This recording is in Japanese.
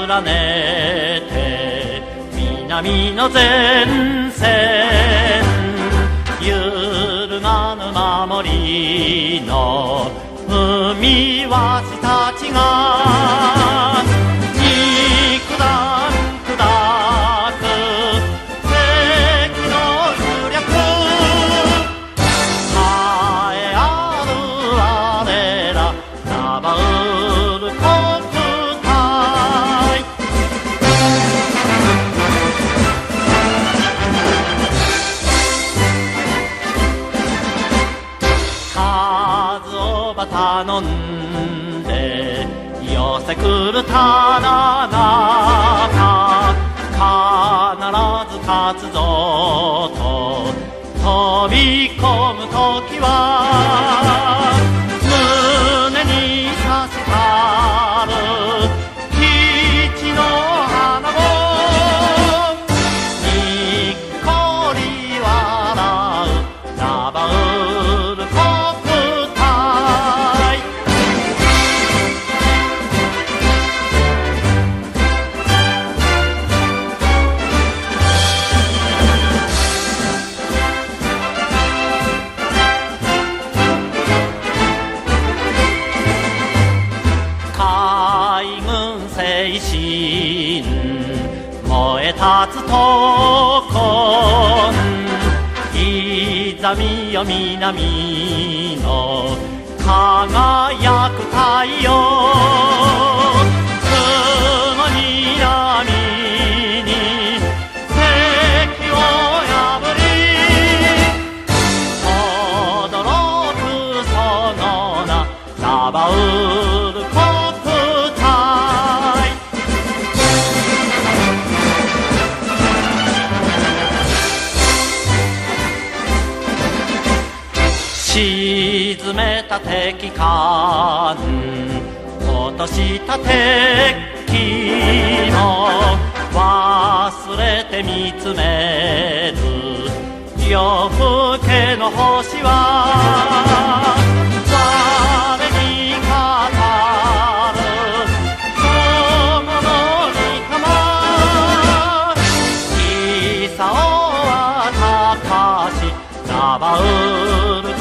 連ねて南の前線、揺るがぬ守りの海わしたちが幾段砕く敵の武略、栄えある我らラバウル国隊。数をば頼んで寄せくるただ中、必ず勝つぞと飛び込む時は胸に差したる基地の花をにっこり笑うラバウル国隊。海軍精神燃え立つ闘魂、いざみよ南の輝く太陽、雲に闇に敵を破り轟くその名ラバウル国隊。沈めた敵艦落とした敵機も忘れて見つめる夜更けの星は我に語る友の御霊、いさおは高しラバウル国